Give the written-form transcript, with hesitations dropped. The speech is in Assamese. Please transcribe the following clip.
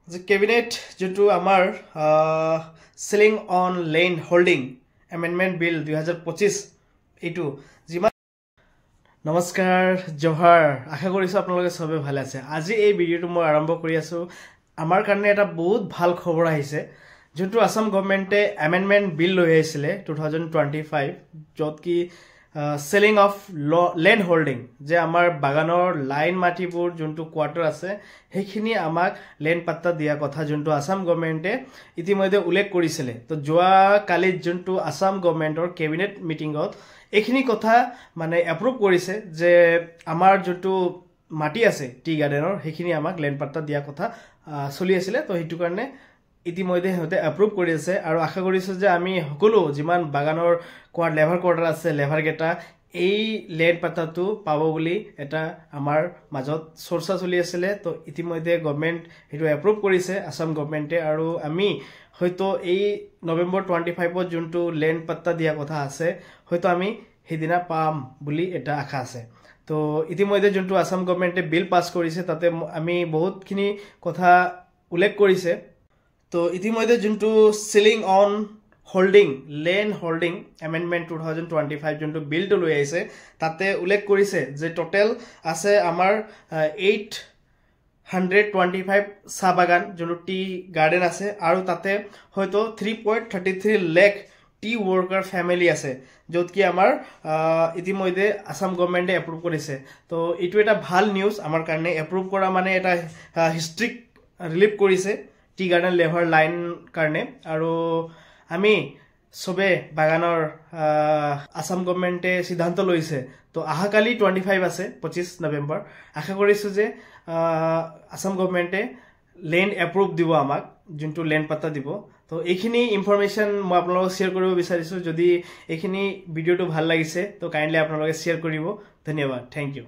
The cabinet যোনটো আমাৰ selling on land holding amendment bill 2025 এইটো যিমান নমস্কাৰ জোহাৰ আশা কৰিছো আপোনালোকে সবে ভালে আছে আজি এই ভিডিওটো মই আৰম্ভ কৰি আছো আমাৰ কাৰণে এটা বহুত ভাল খবৰ আহিছে যোনটো আসাম গভৰ্ণমেণ্টে amendment bill লৈ আহিছিলে 2025 যত কি selling of land holding যে আমাৰ বাগানৰ লাইন মাটিবোৰ যোনটো কোৱাৰ্টাৰ আছে হেখিনি আমাক লেন্ড পাত্তা দিয়া কথা যোনটো আসাম গভৰ্ণমেণ্টে ইতিমধ্যে উল্লেখ কৰিছিলে তো যোৱা কালি যোনটো আসাম গভৰ্ণমেণ্টৰ কেবিনেট মিটিংত এখিনি কথা মানে এপ্ৰুভ কৰিছে যে আমাৰ যোনটো মাটি আছে টি গাৰ্ডেনৰ হেখিনি আমাক লেন্ড পাত্তা দিয়া কথা চলি আছিল তো হেতু কাৰণে ইতিমধ্যে হতে এপ্ৰুভ কৰি আছে আৰু আশা কৰিছো যে আমি সকলো যিমান বাগানৰ লেভাৰ কোৱাৰ্টাৰ আছে লেভাৰ গেটা এই লেন্ড পাত্তাটো পাব বুলি এটা আমাৰ মাজত চৰ্চা চলি আছিল তো ইতিমধ্যে গভৰ্ণমেণ্ট হেতু এপ্ৰুভ কৰিছে আসাম গভৰ্ণমেণ্টে আৰু আমি হয়তো এই নৱেম্বৰ 25 ত যোনটো লেন্ড পাত্তা দিয়া কথা আছে হয়তো আমি হেদিনা পাম বুলি এটা আশা আছে তো ইতিমধ্যে যোনটো আসাম গভৰ্ণমেণ্টে বিল পাস কৰিছে তাতে আমি বহুতখিনি কথা উল্লেখ কৰিছে তো ইতিমধ্যে যোনটো selling on holding land holding amendment 2025 যোনটো বিলটো লৈ আহিছে তাতে উল্লেখ কৰিছে যে টোটাল আছে আমাৰ 825 সাবাগান যোনটো টি গাৰ্ডেন আছে আৰু তাতে হয়তো 3.33 লাখ টি ওয়াৰ্কাৰ ফ্যামিলি আছে যত কি আমাৰ ইতিমধ্যে আসাম গভৰ্ণমেণ্টে এপ্ৰুভ কৰিছে তো এটো এটা ভাল নিউজ আমাৰ কাৰণে এপ্ৰুভ কৰা মানে এটা হিষ্ট্ৰিক ৰিলিভ কৰিছে টি গাৰ্ডেন লেভাৰ লাইন কাৰণে আৰু আমি সবে বাগানৰ আসাম গভৰ্ণমেণ্টে সিদ্ধান্ত লৈছে তো আহাকালি 25 আছে 25 নৱেম্বৰ আশা কৰিছো যে আসাম গভৰ্ণমেণ্টে লেন্ড এপ্ৰুভ দিব আমাক যোনটো লেন্ড পাত্তা দিব তো এইখিনি ইনফৰমেশন মই আপোনালোকক শেয়াৰ কৰিব বিচাৰিছো যদি এইখিনি ভিডিওটো ভাল লাগিছে তো কাইন্ডলি আপোনালোকে শেয়াৰ কৰিব ধন্যবাদ থ্যাংক ইউ